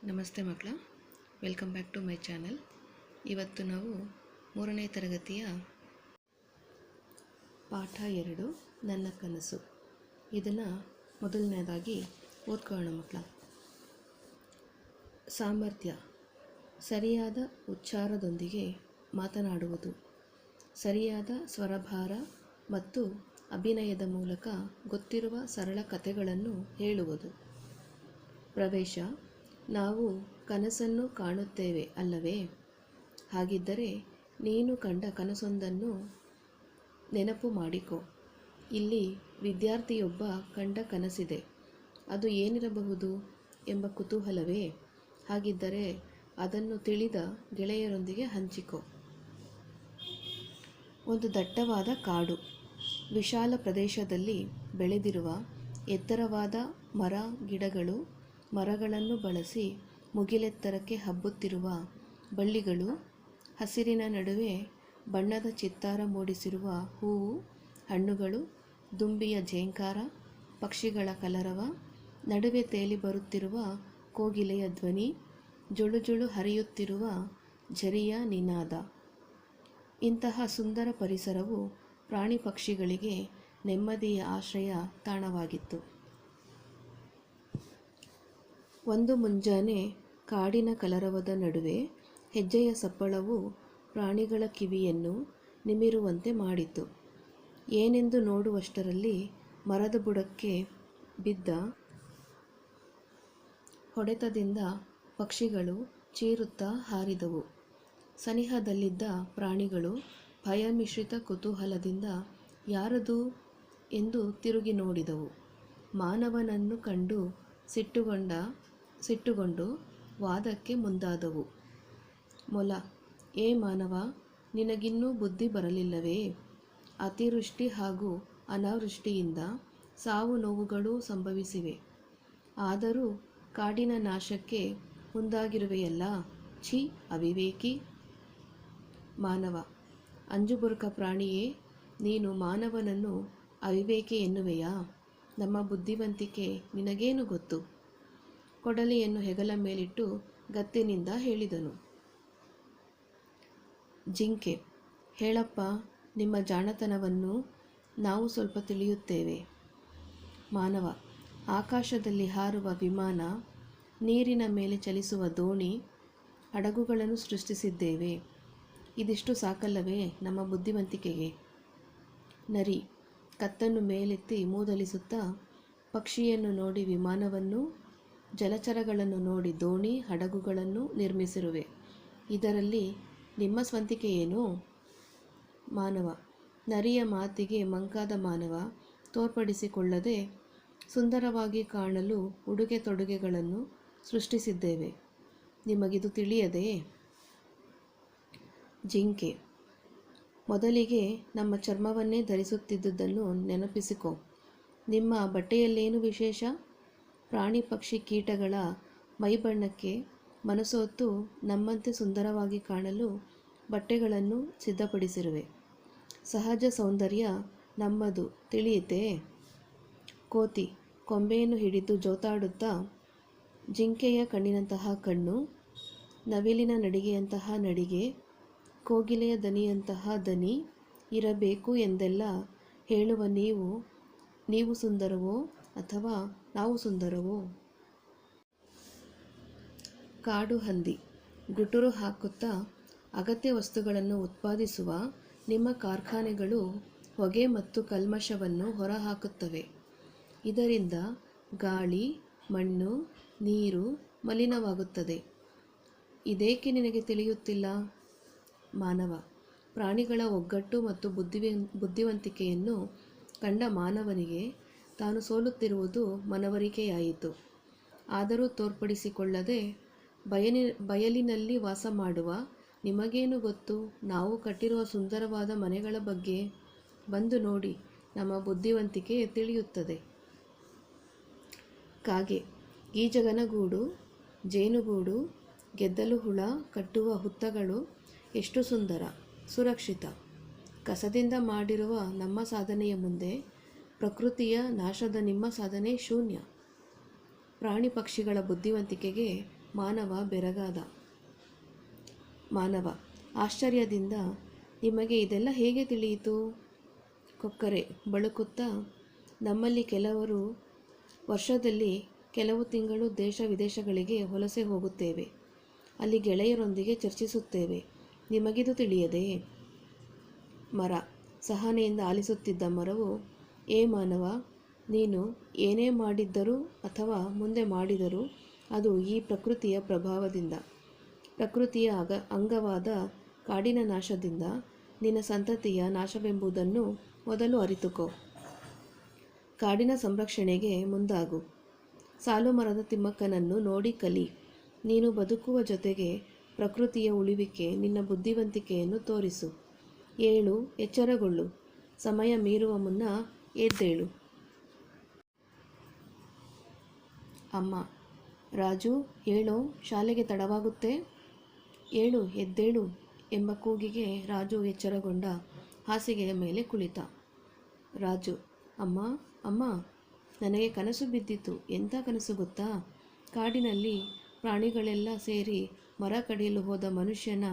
ನಮಸ್ತೆ ಮಕ್ಕಳ, welcome back to my channel. ಇವತ್ತು ನಾವು 3ನೇ ತರಗತಿಯ ಪಾಠ 2 ನನ್ನ ಕನಸು ಇದನ್ನು ಮೊದಲನೇದಾಗಿ ಓದ್ಕೊಳ್ಳೋಣ ಮಕ್ಕಳ. ಸಾಮರ್ಥ್ಯ: ಸರಿಯಾದ ಉಚ್ಚಾರದೊಂದಿಗೆ ಮಾತನಾಡುವುದು, ಸರಿಯಾದ ಸ್ವರಭಾರ ಮತ್ತು ಅಭಿನಯದ ಮೂಲಕ ಗೊತ್ತಿರುವ ಸರಳ ಕಥೆಗಳನ್ನು ಹೇಳುವುದು. ಪ್ರವೇಶ: ನಾವು ಕನಸನ್ನು ಕಾಣುತ್ತೇವೆ ಅಲ್ಲವೇ? ಹಾಗಿದ್ದರೆ ನೀನು ಕಂಡ ಕನಸೊಂದನ್ನು ನೆನಪು ಮಾಡಿಕೊ. ಇಲ್ಲಿ ವಿದ್ಯಾರ್ಥಿಯೊಬ್ಬ ಕಂಡ ಕನಸಿದೆ, ಅದು ಏನಿರಬಹುದು ಎಂಬ ಕುತೂಹಲವೇ? ಹಾಗಿದ್ದರೆ ಅದನ್ನು ತಿಳಿದ ಗೆಳೆಯರೊಂದಿಗೆ ಹಂಚಿಕೊ. ಒಂದು ದಟ್ಟವಾದ ಕಾಡು, ವಿಶಾಲ ಪ್ರದೇಶದಲ್ಲಿ ಬೆಳೆದಿರುವ ಎತ್ತರವಾದ ಮರ ಗಿಡಗಳು, ಮರಗಳನ್ನು ಬಳಸಿ ಮುಗಿಲೆತ್ತರಕ್ಕೆ ಹಬ್ಬುತ್ತಿರುವ ಬಳ್ಳಿಗಳು, ಹಸಿರಿನ ನಡುವೆ ಬಣ್ಣದ ಚಿತ್ತಾರ ಮೂಡಿಸಿರುವ ಹೂವು, ಹಣ್ಣುಗಳು, ದುಂಬಿಯ ಝೇಂಕಾರ, ಪಕ್ಷಿಗಳ ಕಲರವ, ನಡುವೆ ತೇಲಿ ಬರುತ್ತಿರುವ ಕೋಗಿಲೆಯ ಧ್ವನಿ, ಜುಳುಜುಳು ಹರಿಯುತ್ತಿರುವ ಝರಿಯ ನಿನಾದ. ಇಂತಹ ಸುಂದರ ಪರಿಸರವು ಪ್ರಾಣಿ ಪಕ್ಷಿಗಳಿಗೆ ನೆಮ್ಮದಿಯ ಆಶ್ರಯ ತಾಣವಾಗಿತ್ತು. ಒಂದು ಮುಂಜಾನೆ ಕಾಡಿನ ಕಲರವದ ನಡುವೆ ಹೆಜ್ಜೆಯ ಸಪ್ಪಳವು ಪ್ರಾಣಿಗಳ ಕಿವಿಯನ್ನು ನಿಮಿರುವಂತೆ ಮಾಡಿತು. ಏನೆಂದು ನೋಡುವಷ್ಟರಲ್ಲಿ ಮರದ ಬುಡಕ್ಕೆ ಬಿದ್ದ ಹೊಡೆತದಿಂದ ಪಕ್ಷಿಗಳು ಚೀರುತ್ತಾ ಹಾರಿದವು. ಸನಿಹದಲ್ಲಿದ್ದ ಪ್ರಾಣಿಗಳು ಭಯಮಿಶ್ರಿತ ಕುತೂಹಲದಿಂದ ಯಾರದು ಎಂದು ತಿರುಗಿ ನೋಡಿದವು. ಮಾನವನನ್ನು ಕಂಡು ಸಿಟ್ಟುಗೊಂಡು ವಾದಕ್ಕೆ ಮುಂದಾದವು. ಮೊಲ: ಏ ಮಾನವ, ನಿನಗಿನ್ನೂ ಬುದ್ಧಿ ಬರಲಿಲ್ಲವೇ? ಅತಿವೃಷ್ಟಿ ಹಾಗೂ ಅನಾವೃಷ್ಟಿಯಿಂದ ಸಾವು ನೋವುಗಳೂ ಸಂಭವಿಸಿವೆ. ಆದರೂ ಕಾಡಿನ ನಾಶಕ್ಕೆ ಮುಂದಾಗಿರುವೆಯಲ್ಲ, ಛೀ ಅವಿವೇಕಿ. ಮಾನವ: ಅಂಜುಬುರುಕ ಪ್ರಾಣಿಯೇ, ನೀನು ಮಾನವನನ್ನು ಅವಿವೇಕಿ ಎನ್ನುವೆಯಾ? ನಮ್ಮ ಬುದ್ಧಿವಂತಿಕೆ ನಿನಗೇನು ಗೊತ್ತು? ಕೊಡಲಿಯನ್ನು ಹೆಗಲ ಮೇಲಿಟ್ಟು ಗತ್ತಿನಿಂದ ಹೇಳಿದನು. ಜಿಂಕೆ: ಹೇಳಪ್ಪ, ನಿಮ್ಮ ಜಾಣತನವನ್ನು ನಾವು ಸ್ವಲ್ಪ ತಿಳಿಯುತ್ತೇವೆ. ಮಾನವ: ಆಕಾಶದಲ್ಲಿ ಹಾರುವ ವಿಮಾನ, ನೀರಿನ ಮೇಲೆ ಚಲಿಸುವ ದೋಣಿ, ಹಡಗುಗಳನ್ನು ಸೃಷ್ಟಿಸಿದ್ದೇವೆ. ಇದಿಷ್ಟು ಸಾಕಲ್ಲವೇ ನಮ್ಮ ಬುದ್ಧಿವಂತಿಕೆಗೆ? ನರಿ: ಕತ್ತನ್ನು ಮೇಲೆತ್ತಿ ಮೂದಲಿಸುತ್ತಾ ಪಕ್ಷಿಯನ್ನು ನೋಡಿ ವಿಮಾನವನ್ನು, ಜಲಚರಗಳನ್ನು ನೋಡಿ ದೋಣಿ ಹಡಗುಗಳನ್ನು ನಿರ್ಮಿಸಿರುವೆ. ಇದರಲ್ಲಿ ನಿಮ್ಮ ಸ್ವಂತಿಕೆ ಏನು? ಮಾನವ: ನರಿಯ ಮಾತಿಗೆ ಮಂಕಾದ ಮಾನವ ತೋರ್ಪಡಿಸಿಕೊಳ್ಳದೆ ಸುಂದರವಾಗಿ ಕಾಣಲು ಉಡುಗೆ ತೊಡುಗೆಗಳನ್ನು ಸೃಷ್ಟಿಸಿದ್ದೇವೆ. ನಿಮಗಿದು ತಿಳಿಯದೆ? ಜಿಂಕೆ: ಮೊದಲಿಗೆ ನಮ್ಮ ಚರ್ಮವನ್ನೇ ಧರಿಸುತ್ತಿದ್ದುದನ್ನು ನೆನಪಿಸಿಕೊ. ನಿಮ್ಮ ಬಟ್ಟೆಯಲ್ಲೇನು ವಿಶೇಷ? ಪ್ರಾಣಿ ಪಕ್ಷಿ ಕೀಟಗಳ ಮೈಬಣ್ಣಕ್ಕೆ ಮನಸೋತು ನಮ್ಮಂತೆ ಸುಂದರವಾಗಿ ಕಾಣಲು ಬಟ್ಟೆಗಳನ್ನು ಸಿದ್ಧಪಡಿಸಿರುವೆ. ಸಹಜ ಸೌಂದರ್ಯ ನಮ್ಮದು, ತಿಳಿಯಿತೇ? ಕೋತಿ ಕೊಂಬೆಯನ್ನು ಹಿಡಿದು ಜೋತಾಡುತ್ತಾ, ಜಿಂಕೆಯ ಕಣ್ಣಿನಂತಹ ಕಣ್ಣು, ನವಿಲಿನ ನಡಿಗೆಯಂತಹ ನಡಿಗೆ, ಕೋಗಿಲೆಯ ದನಿಯಂತಹ ದನಿ ಇರಬೇಕು ಎಂದೆಲ್ಲ ಹೇಳುವ ನೀವು ಸುಂದರವೋ ಅಥವಾ ನಾವು ಸುಂದರವೋ? ಕಾಡು ಹಂದಿ: ಗುಟುರು ಹಾಕುತ್ತಾ ಅಗತ್ಯ ವಸ್ತುಗಳನ್ನು ಉತ್ಪಾದಿಸುವ ನಿಮ್ಮ ಕಾರ್ಖಾನೆಗಳು ಹೊಗೆ ಮತ್ತು ಕಲ್ಮಶವನ್ನು ಹೊರಹಾಕುತ್ತವೆ. ಇದರಿಂದ ಗಾಳಿ, ಮಣ್ಣು, ನೀರು ಮಲಿನವಾಗುತ್ತದೆ. ಇದೇಕೆ ನಿನಗೆ ತಿಳಿಯುತ್ತಿಲ್ಲ? ಮಾನವ: ಪ್ರಾಣಿಗಳ ಒಗ್ಗಟ್ಟು ಮತ್ತು ಬುದ್ಧಿವಂತಿಕೆಯನ್ನು ಕಂಡ ಮಾನವನಿಗೆ ತಾನು ಸೋಲುತ್ತಿರುವುದು ಮನವರಿಕೆಯಾಯಿತು. ಆದರೂ ತೋರ್ಪಡಿಸಿಕೊಳ್ಳದೆ ಬಯಲಿನಲ್ಲಿ ವಾಸ ಮಾಡುವ ನಿಮಗೇನು ಗೊತ್ತು ನಾವು ಕಟ್ಟಿರುವ ಸುಂದರವಾದ ಮನೆಗಳ ಬಗ್ಗೆ? ಬಂದು ನೋಡಿ, ನಮ್ಮ ಬುದ್ಧಿವಂತಿಕೆ ತಿಳಿಯುತ್ತದೆ. ಕಾಗೆ: ಗೀಜಗನಗೂಡು, ಜೇನುಗೂಡು, ಗೆದ್ದಲು ಹುಳ ಕಟ್ಟುವ ಹುತ್ತಗಳು ಎಷ್ಟು ಸುಂದರ, ಸುರಕ್ಷಿತ. ಕಸದಿಂದ ಮಾಡಿರುವ ನಮ್ಮ ಸಾಧನೆಯ ಮುಂದೆ ಪ್ರಕೃತಿಯ ನಾಶದ ನಿಮ್ಮ ಸಾಧನೆ ಶೂನ್ಯ. ಪ್ರಾಣಿ ಪಕ್ಷಿಗಳ ಬುದ್ಧಿವಂತಿಕೆಗೆ ಮಾನವ ಬೆರಗಾದ. ಮಾನವ ಆಶ್ಚರ್ಯದಿಂದ, ನಿಮಗೆ ಇದೆಲ್ಲ ಹೇಗೆ ತಿಳಿಯಿತು? ಕೊಕ್ಕರೆ ಬಳುಕುತ್ತಾ, ನಮ್ಮಲ್ಲಿ ಕೆಲವರು ವರ್ಷದಲ್ಲಿ ಕೆಲವು ತಿಂಗಳು ದೇಶ ವಿದೇಶಗಳಿಗೆ ವಲಸೆ ಹೋಗುತ್ತೇವೆ. ಅಲ್ಲಿ ಗೆಳೆಯರೊಂದಿಗೆ ಚರ್ಚಿಸುತ್ತೇವೆ. ನಿಮಗಿದು ತಿಳಿಯದೇ? ಮರ ಸಹನೆಯಿಂದ ಆಲಿಸುತ್ತಿದ್ದ ಮರವು, ಏ ಮಾನವ, ನೀನು ಏನೇ ಮಾಡಿದ್ದರೂ ಅಥವಾ ಮುಂದೆ ಮಾಡಿದರೂ ಅದು ಈ ಪ್ರಕೃತಿಯ ಪ್ರಭಾವದಿಂದ, ಪ್ರಕೃತಿಯ ಅಂಗವಾದ ಕಾಡಿನ ನಾಶದಿಂದ, ನಿನ್ನ ಸಂತತಿಯ ನಾಶವೆಂಬುದನ್ನು ಮೊದಲು ಅರಿತುಕೋ. ಕಾಡಿನ ಸಂರಕ್ಷಣೆಗೆ ಮುಂದಾಗು. ಸಾಲು ಮರದ ತಿಮ್ಮಕ್ಕನನ್ನು ನೋಡಿ ಕಲಿ. ನೀನು ಬದುಕುವ ಜೊತೆಗೆ ಪ್ರಕೃತಿಯ ಉಳಿವಿಕೆ ನಿನ್ನ ಬುದ್ಧಿವಂತಿಕೆಯನ್ನು ತೋರಿಸು. ಏಳು, ಎಚ್ಚರಗೊಳ್ಳು. ಸಮಯ ಮೀರುವ ಮುನ್ನ ಎದ್ದೇಳು. ಅಮ್ಮ, ರಾಜು ಹೇಳೋ, ಶಾಲೆಗೆ ತಡವಾಗುತ್ತೆ. ಏಳು, ಎದ್ದೇಳು ಎಂಬ ಕೂಗಿಗೆ ರಾಜು ಎಚ್ಚರಗೊಂಡ ಹಾಸಿಗೆಯ ಮೇಲೆ ಕುಳಿತ. ರಾಜು, ಅಮ್ಮ ಅಮ್ಮ, ನನಗೆ ಕನಸು ಬಿದ್ದಿತ್ತು. ಎಂಥ ಕನಸು ಗೊತ್ತಾ? ಕಾಡಿನಲ್ಲಿ ಪ್ರಾಣಿಗಳೆಲ್ಲ ಸೇರಿ ಮರ ಕಡಿಯಲು ಹೋದ ಮನುಷ್ಯನ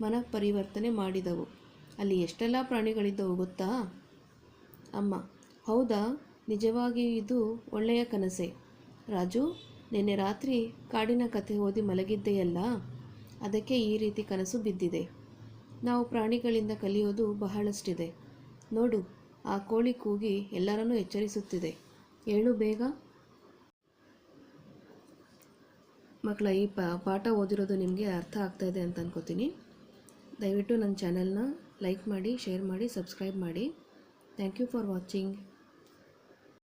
ಮನಃಪರಿವರ್ತನೆ ಮಾಡಿದವು. ಅಲ್ಲಿ ಎಷ್ಟೆಲ್ಲ ಪ್ರಾಣಿಗಳಿದ್ದವು ಗೊತ್ತಾ? ಅಮ್ಮ, ಹೌದಾ? ನಿಜವಾಗಿಯೂ ಇದು ಒಳ್ಳೆಯ ಕನಸೇ. ರಾಜು, ನಿನ್ನೆ ರಾತ್ರಿ ಕಾಡಿನ ಕಥೆ ಓದಿ ಮಲಗಿದ್ದೆಯಲ್ಲ, ಅದಕ್ಕೆ ಈ ರೀತಿ ಕನಸು ಬಿದ್ದಿದೆ. ನಾವು ಪ್ರಾಣಿಗಳಿಂದ ಕಲಿಯೋದು ಬಹಳಷ್ಟಿದೆ. ನೋಡು, ಆ ಕೋಳಿ ಕೂಗಿ ಎಲ್ಲರನ್ನೂ ಎಚ್ಚರಿಸುತ್ತಿದೆ. ಏಳು ಬೇಗ. ಮಕ್ಕಳ, ಈ ಪಾಠ ಓದಿರೋದು ನಿಮಗೆ ಅರ್ಥ ಆಗ್ತಾಯಿದೆ ಅಂತ ಅನ್ಕೋತೀನಿ. ದಯವಿಟ್ಟು ನನ್ನ ಚಾನಲ್ನ ಲೈಕ್ ಮಾಡಿ, ಶೇರ್ ಮಾಡಿ, ಸಬ್ಸ್ಕ್ರೈಬ್ ಮಾಡಿ. Thank you for watching.